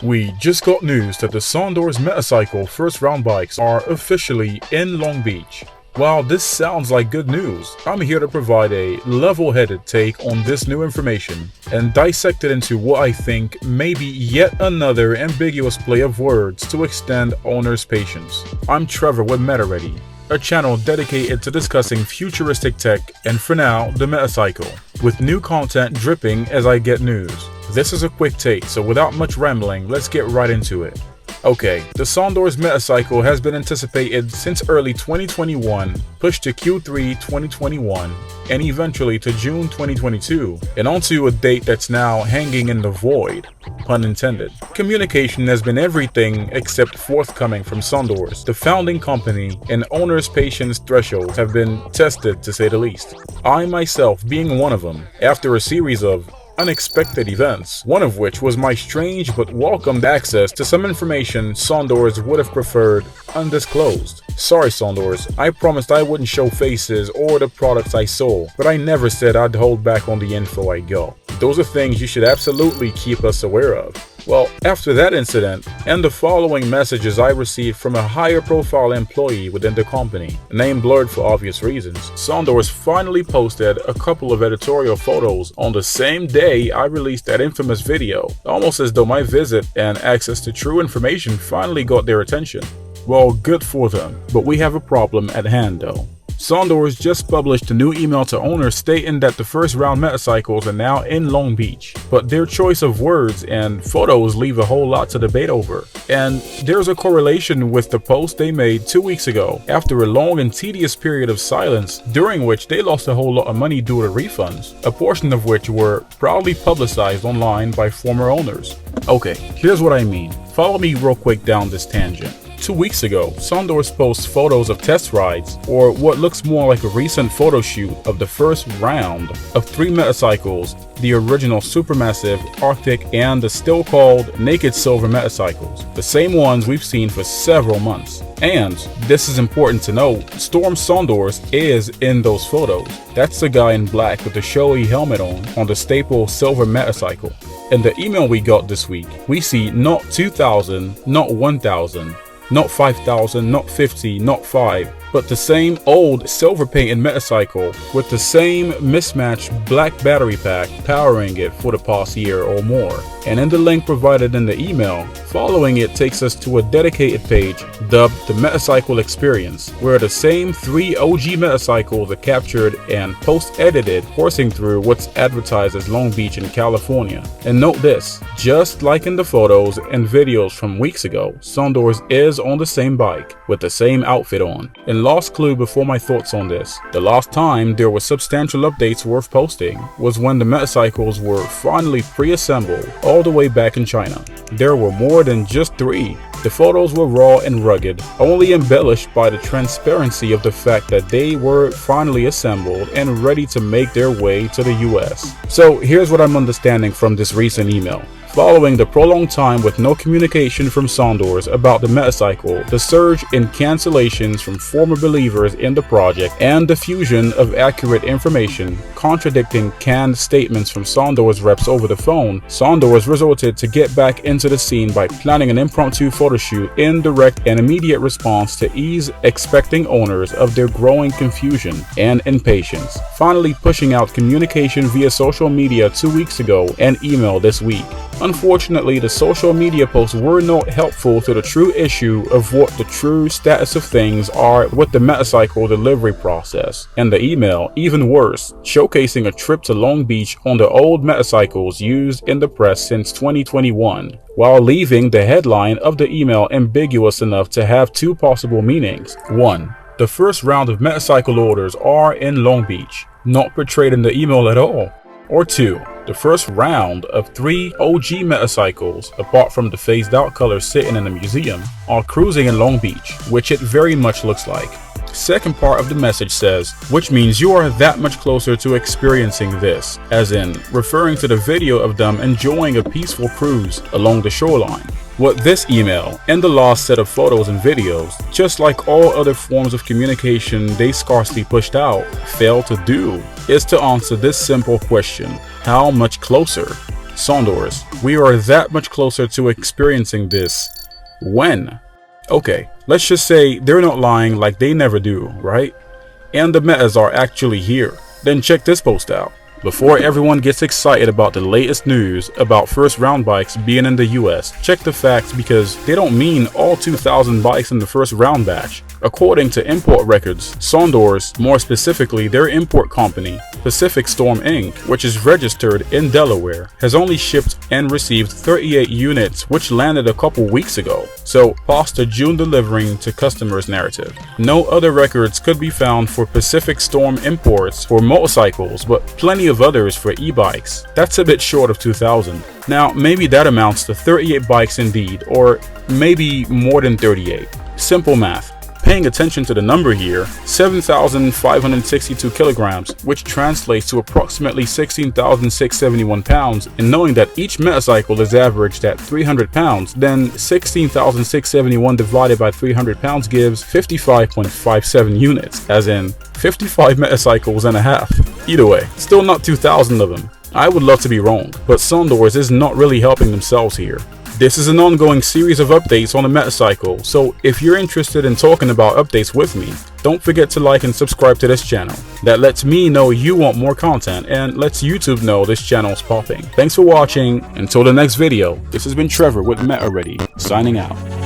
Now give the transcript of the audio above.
We just got news that the Sondors Metacycle first round bikes are officially in Long Beach. While this sounds like good news, I'm here to provide a level-headed take on this new information and dissect it into what I think may be yet another ambiguous play of words to extend owners' patience. I'm Trevor with MetaReady, a channel dedicated to discussing futuristic tech and, for now, the Metacycle, with new content dripping as I get news. This is a quick take, so without much rambling, let's get right into it. Okay, the Sondors Metacycle has been anticipated since early 2021, pushed to Q3 2021, and eventually to June 2022, and onto a date that's now hanging in the void, pun intended. Communication has been everything except forthcoming from Sondors. The founding company and owner's patience thresholds have been tested, to say the least. I myself being one of them, after a series of unexpected events, one of which was my strange but welcomed access to some information Sondors would have preferred undisclosed. Sorry Sondors, I promised I wouldn't show faces or the products I sold, but I never said I'd hold back on the info I got. Those are things you should absolutely keep us aware of. Well, after that incident, and the following messages I received from a higher profile employee within the company, name blurred for obvious reasons, Sondors finally posted a couple of editorial photos on the same day I released that infamous video, almost as though my visit and access to true information finally got their attention. Well, good for them, but we have a problem at hand though. Sondors just published a new email to owners stating that the first round Metacycles are now in Long Beach, but their choice of words and photos leave a whole lot to debate over. And there's a correlation with the post they made 2 weeks ago, after a long and tedious period of silence, during which they lost a whole lot of money due to refunds, a portion of which were proudly publicized online by former owners. Okay, here's what I mean. Follow me real quick down this tangent. 2 weeks ago, Sondors posts photos of test rides, or what looks more like a recent photo shoot of the first round of 3 Metacycles, the original Supermassive, Arctic, and the still called Naked Silver Metacycles, the same ones we've seen for several months. And, this is important to note, Storm Sondors is in those photos. That's the guy in black with the showy helmet on the staple Silver Metacycle. In the email we got this week, we see not 2,000, not 1,000, not 5,000, not 50, not 5, but the same old silver painted Metacycle with the same mismatched black battery pack powering it for the past year or more. And in the link provided in the email, following it takes us to a dedicated page dubbed the Metacycle Experience, where the same 3 OG Metacycles are captured and post-edited, coursing through what's advertised as Long Beach in California. And note this, just like in the photos and videos from weeks ago, Sondors is on the same bike with the same outfit on. And last clue before my thoughts on this, the last time there were substantial updates worth posting was when the Metacycles were finally pre-assembled all the way back in China. There were more than just 3. The photos were raw and rugged, only embellished by the transparency of the fact that they were finally assembled and ready to make their way to the US. So here's what I'm understanding from this recent email. Following the prolonged time with no communication from Sondors about the Metacycle, the surge in cancellations from former believers in the project, and the fusion of accurate information contradicting canned statements from Sondors reps over the phone, Sondors resorted to get back into the scene by planning an impromptu photoshoot in direct and immediate response to ease expecting owners of their growing confusion and impatience, finally pushing out communication via social media 2 weeks ago and email this week. Unfortunately, the social media posts were not helpful to the true issue of what the true status of things are with the Metacycle delivery process, and the email, even worse, showcasing a trip to Long Beach on the old Metacycles used in the press since 2021, while leaving the headline of the email ambiguous enough to have 2 possible meanings. 1. The first round of Metacycle orders are in Long Beach, not portrayed in the email at all. Or 2. The first round of 3 OG Metacycles, apart from the phased out colors sitting in the museum, are cruising in Long Beach, which it very much looks like. Second part of the message says, which means you are that much closer to experiencing this, as in referring to the video of them enjoying a peaceful cruise along the shoreline. What this email and the last set of photos and videos, just like all other forms of communication they scarcely pushed out, fail to do, is to answer this simple question: how much closer? Sondors, we are that much closer to experiencing this. When? Okay, let's just say they're not lying like they never do, right? And the metas are actually here. Then check this post out. Before everyone gets excited about the latest news about first round bikes being in the US, check the facts because they don't mean all 2,000 bikes in the first round batch. According to import records, Sondors, more specifically their import company, Pacific Storm Inc., which is registered in Delaware, has only shipped and received 38 units, which landed a couple weeks ago. So, past the June delivering to customers narrative. No other records could be found for Pacific Storm imports for motorcycles, but plenty of others for e-bikes. That's a bit short of 2,000. Now, maybe that amounts to 38 bikes indeed, or maybe more than 38. Simple math. Paying attention to the number here, 7,562 kilograms, which translates to approximately 16,671 pounds, and knowing that each Metacycle is averaged at 300 pounds, then 16,671 divided by 300 pounds gives 55.57 units, as in 55 Metacycles and a half. Either way, still not 2,000 of them. I would love to be wrong, but Sondors is not really helping themselves here. This is an ongoing series of updates on the Metacycle, so if you're interested in talking about updates with me, don't forget to like and subscribe to this channel. That lets me know you want more content and lets YouTube know this channel is popping. Thanks for watching. Until the next video, this has been Trevor with Meta Ready, signing out.